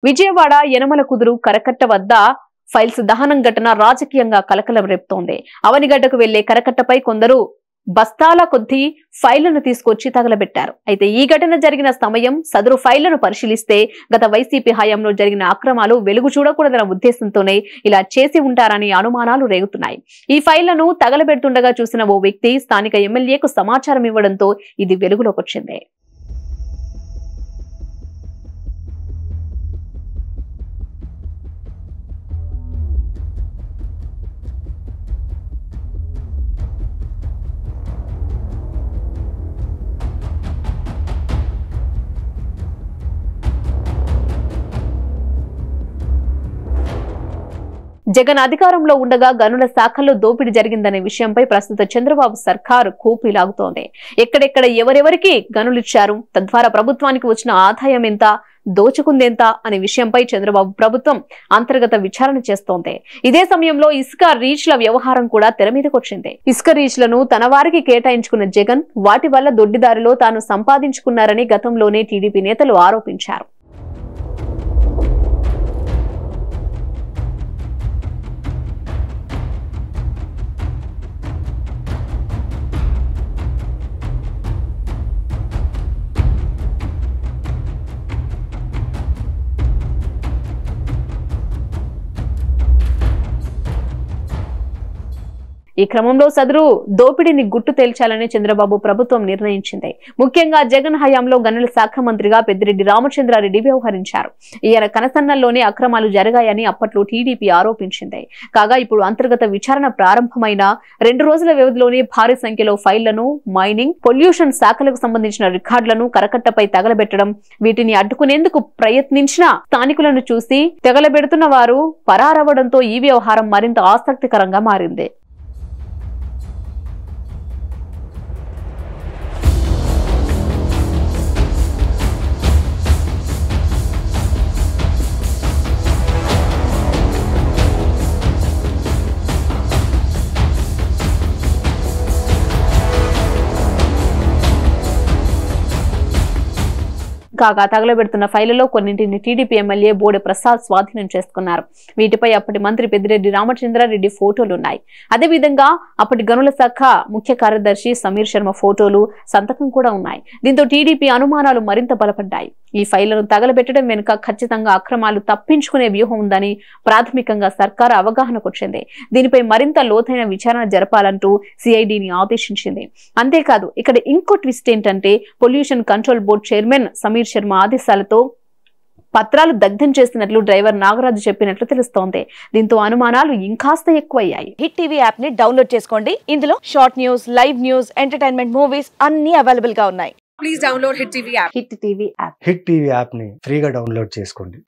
విజయవాడ యనమల కుదురు కరకట్ట వద్ద ఫైల్స్ దహనం ఘటన రాజకీయంగా కలకలం రేపుతోంది. అవనిగడ్డకు వెళ్లే కరకట్టపై కొందరు బస్తాల కొద్దీ ఫైళ్లను తీసుకొచ్చి తగలబెట్టారు. అయితే ఈ ఘటన జరిగిన సమయం సదరు ఫైళ్లను పరిశీలిస్తే గత వైసీపీ హయాంలో జరిగిన అక్రమాలు వెలుగు చూడకూడదన్న ఉద్దేశంతోనే ఇలా చేసి ఉంటారని అనుమానాలు రేగుతున్నాయి. ఈ ఫైళ్లను తగలబెడుతుండగా చూసిన ఓ వ్యక్తి స్థానిక ఎమ్మెల్యేకు సమాచారం ఇవ్వడంతో ఇది వెలుగులోకొచ్చింది. జగన్ అధికారంలో ఉండగా గనుల శాఖల్లో దోపిడీ జరిగిందనే విషయంపై ప్రస్తుత చంద్రబాబు సర్కారు కూపి లాగుతోంది. ఎక్కడెక్కడ ఎవరెవరికి గనులిచ్చారు, తద్వారా ప్రభుత్వానికి వచ్చిన ఆదాయం ఎంత, దోచుకుందెంత అనే విషయంపై చంద్రబాబు ప్రభుత్వం అంతర్గత విచారణ చేస్తోంది. ఇదే సమయంలో ఇసుక రీచ్ల వ్యవహారం కూడా తెర మీదకొచ్చింది. ఇసుక రీచ్లను తన వారికి కేటాయించుకున్న జగన్ వాటి వల్ల దొడ్డిదారిలో తాను సంపాదించుకున్నారని గతంలోనే టీడీపీ నేతలు ఆరోపించారు. ఈ క్రమంలో సదరు దోపిడీని గుట్టు తేల్చాలని చంద్రబాబు ప్రభుత్వం నిర్ణయించింది. ముఖ్యంగా జగన్ హయాంలో గనుల శాఖ మంత్రిగా పెద్దిరెడ్డి రామచంద్రారెడ్డి వ్యవహరించారు. ఈయన కనసన్నల్లోనే అక్రమాలు జరిగాయని అప్పట్లో టీడీపీ ఆరోపించింది. కాగా ఇప్పుడు అంతర్గత విచారణ ప్రారంభమైన 2 రోజుల వ్యవధిలోనే భారీ సంఖ్యలో ఫైళ్లను, మైనింగ్, పొల్యూషన్ శాఖలకు సంబంధించిన రికార్డులను కరకట్టపై తగలబెట్టడం, వీటిని అడ్డుకునేందుకు ప్రయత్నించిన స్థానికులను చూసి తగలబెడుతున్న వారు పరారవడంతో ఈ వ్యవహారం మరింత ఆసక్తికరంగా మారింది. కాగా తగలబెడుతున్న ఫైళ్లలో కొన్నింటిని టీడీపీ ఎమ్మెల్యే బోడే ప్రసాద్ స్వాధీనం చేసుకున్నారు. వీటిపై అప్పటి మంత్రి పెద్దిరెడ్డి రామచంద్రారెడ్డి ఫోటోలున్నాయి. అదేవిధంగా అప్పటి గనుల శాఖ ముఖ్య కార్యదర్శి సమీర్ శర్మ ఫోటోలు, సంతకం కూడా ఉన్నాయి. దీంతో టీడీపీ అనుమానాలు మరింత బలపడ్డాయి. ఈ ఫైళ్లను తగలబెట్టడం వెనుక ఖచ్చితంగా అక్రమాలు తప్పించుకునే వ్యూహం ఉందని ప్రాథమికంగా సర్కారు అవగాహనకొచ్చింది. దీనిపై మరింత లోతైన విచారణ జరపాలంటూ సిఐడిని ఆదేశించింది. అంతేకాదు ఇక్కడ ఇంకో ట్విస్ట్ ఏంటంటే pollution control board chairman Sameer Sharma ఆదేశాలతో పత్రాలు దగ్ధం చేసినట్లు డ్రైవర్ నాగరాజు చెప్పినట్లు తెలుస్తోంది. దీంతో అనుమానాలు ఇంకాస్త ఎక్కువయ్యాయి. హిట్ టీవీ యాప్ ని డౌన్లోడ్ చేసుకోండి. ఇందులో short news, live news, entertainment movies అన్ని అవైలబుల్ గా ఉన్నాయి. Please download hit TV app. Hit TV app hit TV app ని ఫ్రీగా డౌన్లోడ్ చేసుకోండి.